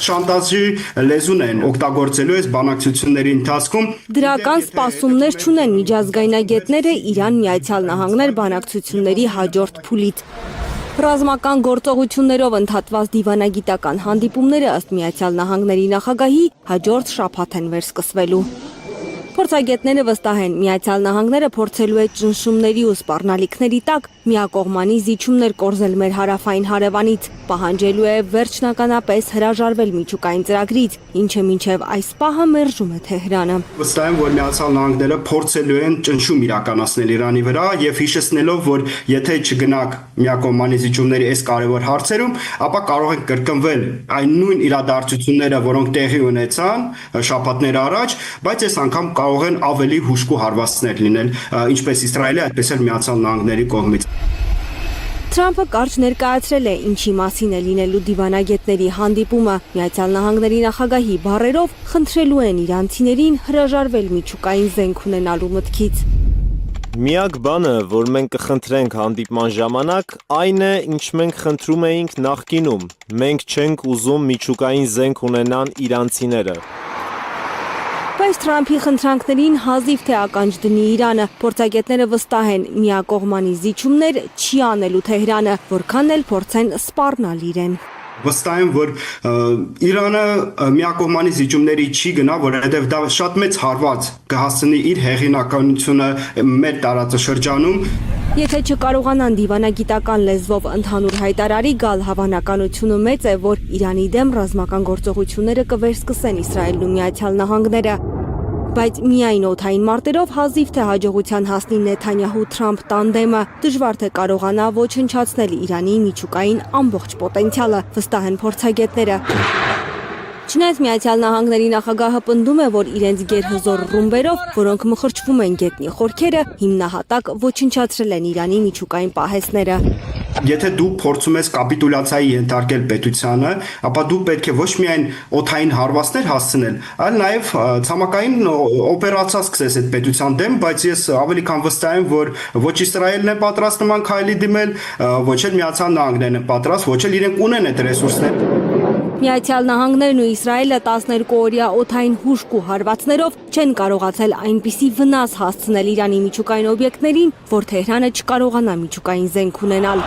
շանտաժի լեզուն են օգտագործելու այս բանակցությունների ընթացքում։ Դրական սպասումներ չունեն միջազգայնագետները Իրան-Միացյալ Նահանգներ բանակցությունների հաջորդ փուլից։ Ռազմական գործողություններով ընդհատված դիվանագիտական հանդիպումները ըստ Միացյալ Նահանգների նախագահի հաջորդ շաբաթ են վերսկսվելու։ Փորձագետները վստահ են, Միացյալ Նահանգները փորձելու է ճնշումների ու սպառնալիքների տակ միակողմանի զիջումներ կորզել մեր հարավային հարևանից, պահանջելու է վերջնականապես հրաժարվել միջուկային ծրագրից, ինչը մինչև այս պահը մերժում է Թեհրանը։ Վստահ եմ, որ Միացյալ Նահանգները փորձելու են ճնշում իրականացնել Իրանի վրա եւ հիշեցնելով, որ եթե չգնաք միակողմանի զիջումների այս կարևոր հարցերում, ապա կարող են կրկնվել այն նույն իրադարձությունները, որոնք տեղի ունեցան շաբաթներ առաջ, բայց այս անգամ կարող են ավելի հուժկու հարվածներ լինել, ինչպես Իսրայելի, այդպես էլ Միացյալ Նահանգների կողմից։ Թրամփը կարճ ներկայացրել է ինչի մասին է լինելու դիվանագետների հանդիպումը։ Միացյալ Նահանգների նախագահի բառերով խնդրելու են իրանցիներին հրաժարվել միջուկային զենք ունենալու մտքից։ Միակ բանը, որ մենք կխնդրենք հանդիպման ժամանակ, այն է, ինչ մենք խնդրում էինք նախկինում։ Մենք չենք ուզում միջուկային զենք ունենան իրանցիները։ Բայց Թրամփի խնդրանքներին հազիվ թե ականջ դնի Իրանը։ Փորձագետները վստահ են, միակողմանի զիջումներ չի անելու Թեհրանը, որքան էլ փորձեն սպառնալ իրեն։ Վստահ եմ, որ Իրանը միակողմանի զիջումների չի գնա, որովհետև դա շատ մեծ հարված կհասցնի իր հեղինակությունը մեր տարածաշրջանում։ Եթե չկարողանան դիվանագիտական լեզվով ընդհանուր հայտարարի գալ, հավանականությունը մեծ է, որ Իրանի դեմ ռազմական գործողությունները կվերսկսեն Իսրայելն ու Միացյալ Նահանգները։ Բայց միայն օդային մարտերով հազիվ թե հաջողության հասնի Նեթանյահու-Թրամփ տանդեմը, դժվար թե կարողանա ոչնչացնել Իրանի միջուկային ամբողջ պոտենցիալը, վստահ են փորձագետները։ Չնայած Միացյալ Նահանգների նախագահը պնդում է, որ իրենց գերհզոր ռումբերով, որոնք մխրճվում են գետնի խորքերը, հիմնահատակ ոչնչացրել են Իրանի միջուկային պահեստները։ Եթե դու փորձում ես կապիտուլյացիայի ենթարկել պետությանը, ապա դու պետք է ոչ միայն օդային հարվածներ հասցնել, այլ նաև ցամաքային օպերացիա սկսես այդ պետության դեմ, բայց ես ավելի քան վստահ եմ, որ ոչ Իսրայելն է պատրաստ նման քայլի դիմել, ոչ էլ Միացյալ Նահանգներն են պատրաստ, ոչ էլ իրենք ունեն այդ ռեսուրսները։ Միացյալ Նահանգներն ու Իսրայելը 12-օրյա օդային հուժկու հարվածներով չեն կարողացել այնպիսի վնաս հասցնել Իրանի միջուկային օբյեկտներին, որ Թեհրանը չկարողանա միջուկային զենք ունենալ։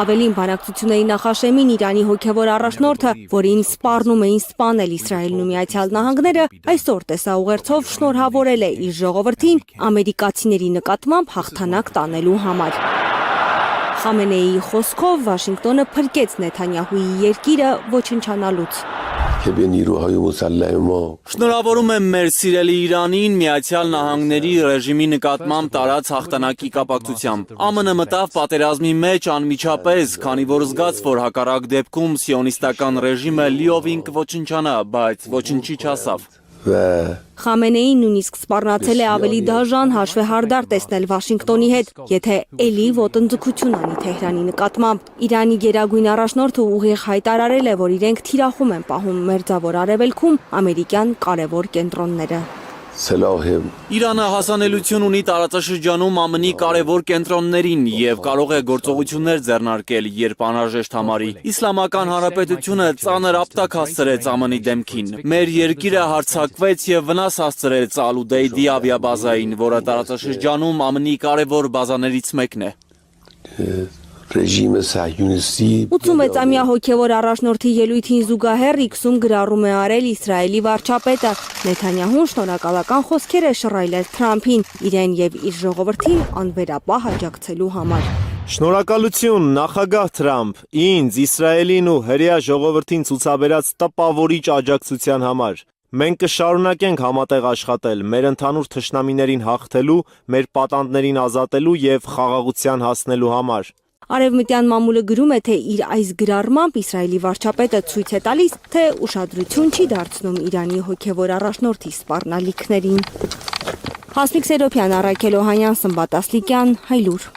Ավելին բանակցությունների նախաշեմին Իրանի հոգևոր առաջնորդը, որին սպառնում էին սպանել Իսրայելն ու Միացյալ Նահանգները, այսօր տեսաուղերձով շնորհավորել է իր ժողովրդին ամերիկացիների նկատմամբ հաղթանակ տանելու համար։ Խամենեիի խոսքով Վաշինգտոնը փրկեց Նեթանյահուի երկիրը ոչնչանալուց։ Շնորհավորում եմ մեր սիրելի Իրանին Միացյալ Նահանգների ռեժիմի նկատմամբ տարած հաղթանակի կապակցությամբ։ ԱՄՆ մտավ պատերազմի մեջ անմիջապես, քանի որ զգաց, որ հակառակ դեպքում սիոնիստական ռեժիմը լիովին կոչնչանա, բայց ոչնչի չասավ։ Խամենեին նույնիսկ սպառնացել է ավելի դաժան հաշվեհարդար տեսնել Վաշինգտոնի հետ, եթե էլի ոտնձգություն անի Թեհրանի նկատմամբ։ Իրանի գերագույն առաջնորդը ուղիղ հայտարարել է, որ իրենք թիրախում են պահում Մերձավոր Արևելքում ամերիկյան կարևոր կենտրոնները։ Իրանը հասանելիություն ունի տարածաշրջանում ԱՄՆ-ի կարևոր կենտրոններին եւ կարող է գործողություններ ձեռնարկել, երբ անհրաժեշտ համարի։ Իսլամական Հանրապետությունը ծանր ապտակ հասցրեց ԱՄՆ-ի դեմքին։ Մեր երկիրը հարձակվեց եւ վնաս հասցրեց Ալ-Ուդեյդի ավիաբազային, որը տարածաշրջանում ԱՄՆ-ի կարևոր բազաներից մեկն է։ 86-ամյա հոգևոր առաջնորդի ելույթին զուգահեռ X-ում գրառում է արել Իսրայելի վարչապետը։ Նեթանյահուն շնորհակալական խոսքեր է շռայլել Թրամփին, իրեն եւ իր ժողովրդին անվերապահ աջակցելու համար։ Շնորհակալություն նախագահ Թրամփ, ինձ, Իսրայելին ու հրեա ժողովրդին ցուցաբերած տպավորիչ աջակցության համար։ Մենք կշարունակենք համատեղ աշխատել, մեր ընդհանուր թշնամիներին հաղթելու, մեր պատանդներին ազատելու եւ խաղաղության հասնելու համար։ Արևմտյան մամուլը գրում է, թե իր այս գրառմամբ Իսրայելի վարչապետը ցույց է տալիս, թե ուշադրություն չի դարձնում Իրանի հոգևոր առաջնորդի սպառնալիքներին։ Հասմիկ Սերոբյան, Առաքել Օհանյան, Սմբատ Ասլիկյան, Հայլուր։